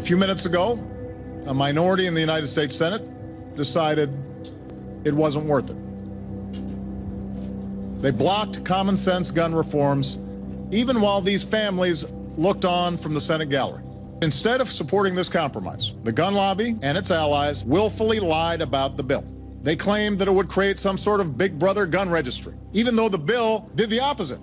A few minutes ago, a minority in the United States Senate decided it wasn't worth it. They blocked common sense gun reforms, even while these families looked on from the Senate gallery. Instead of supporting this compromise, the gun lobby and its allies willfully lied about the bill. They claimed that it would create some sort of big brother gun registry, even though the bill did the opposite.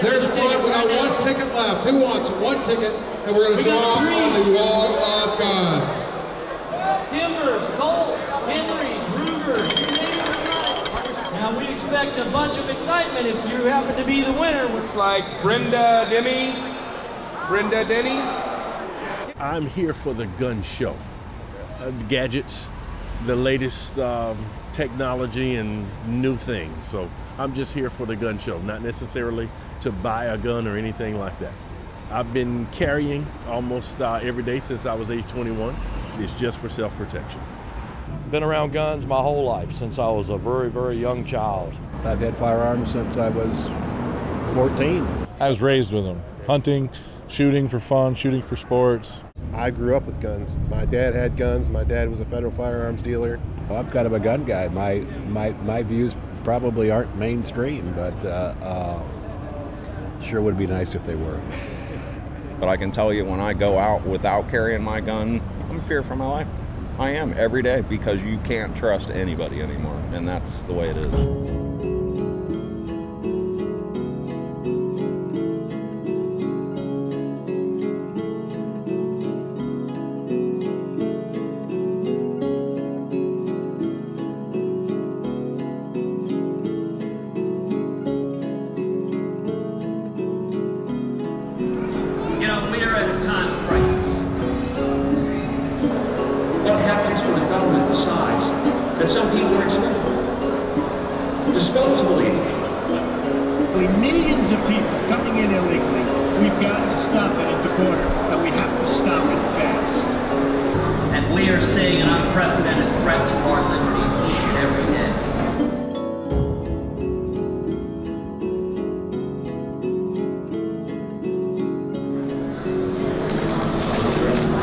There's one. We got one ticket left. Who wants it? One ticket, and we're going to draw on the wall of guns. Timbers, Colts, Henrys, Rugers, you name it. Now we expect a bunch of excitement if you happen to be the winner. Looks like Brenda Denny. I'm here for the gun show. Gadgets, the latest technology and new things. So I'm just here for the gun show, not necessarily to buy a gun or anything like that. I've been carrying almost every day since I was age 21. It's just for self-protection. Been around guns my whole life, since I was a very, very young child. I've had firearms since I was 14. I was raised with them, hunting, shooting for fun, shooting for sports. I grew up with guns. My dad had guns. My dad was a federal firearms dealer. Well, I'm kind of a gun guy. My views probably aren't mainstream, but sure would be nice if they were. But I can tell you, when I go out without carrying my gun, I'm in fear for my life. I am every day, because you can't trust anybody anymore, and that's the way it is. You know, we are at a time of crisis. What happens when a government decides that some people are expendable, disposable even? Millions of people coming in illegally. We've got to stop it at the border, and we have to stop it fast. And we are seeing an unprecedented threat to our liberties each and every day.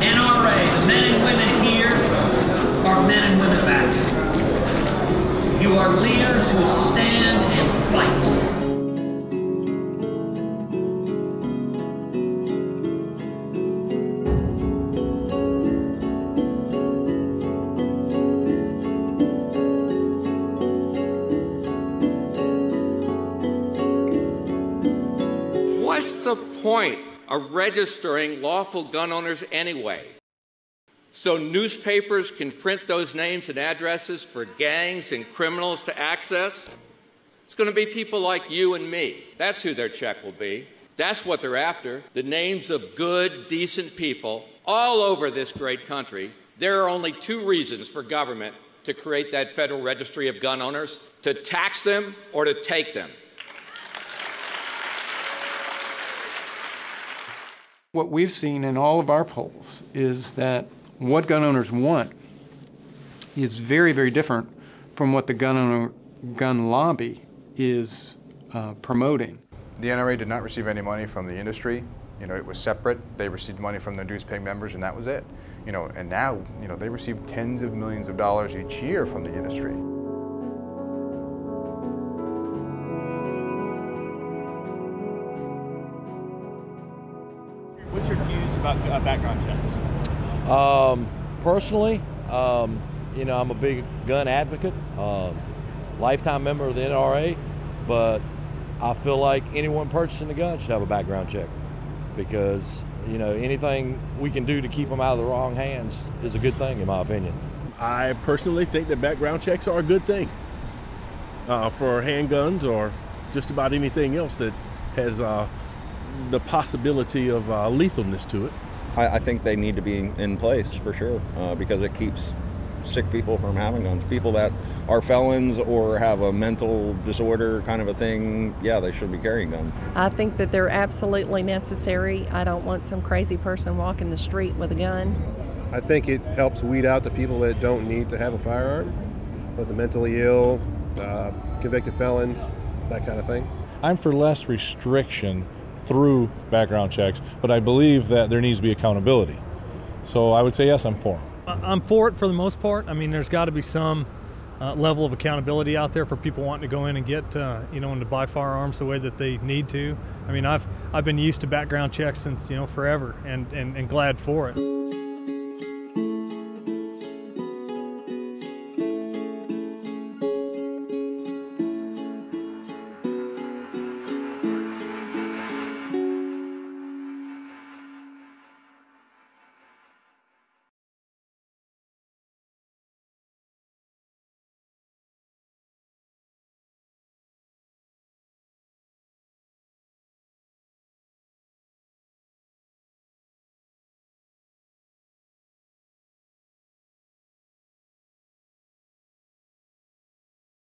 NRA, the men and women here are men and women of action. You are leaders who stand and fight. What's the point of registering lawful gun owners anyway? So newspapers can print those names and addresses for gangs and criminals to access? It's going to be people like you and me. That's who their check will be. That's what they're after. The names of good, decent people all over this great country. There are only two reasons for government to create that federal registry of gun owners: to tax them or to take them. What we've seen in all of our polls is that what gun owners want is very, very different from what the gun lobby is promoting. The NRA did not receive any money from the industry. You know, it was separate. They received money from their dues-paying members, and that was it. You know, and now, you know, they receive tens of millions of dollars each year from the industry. What's your views about background checks? Personally, you know, I'm a big gun advocate. Lifetime member of the NRA, but I feel like anyone purchasing a gun should have a background check, because you know, anything we can do to keep them out of the wrong hands is a good thing, in my opinion. I personally think that background checks are a good thing for handguns or just about anything else that has the possibility of lethalness to it. I think they need to be in place for sure, because it keeps sick people from having guns. People that are felons or have a mental disorder kind of a thing, yeah, they shouldn't be carrying guns. I think that they're absolutely necessary. I don't want some crazy person walking the street with a gun. I think it helps weed out the people that don't need to have a firearm, like the mentally ill, convicted felons, that kind of thing. I'm for less restriction through background checks, but I believe that there needs to be accountability. So I would say yes, I'm for them. I'm for it for the most part. I mean, there's got to be some level of accountability out there for people wanting to go in and get, you know, and to buy firearms the way that they need to. I mean, I've been used to background checks since, you know, forever, and glad for it.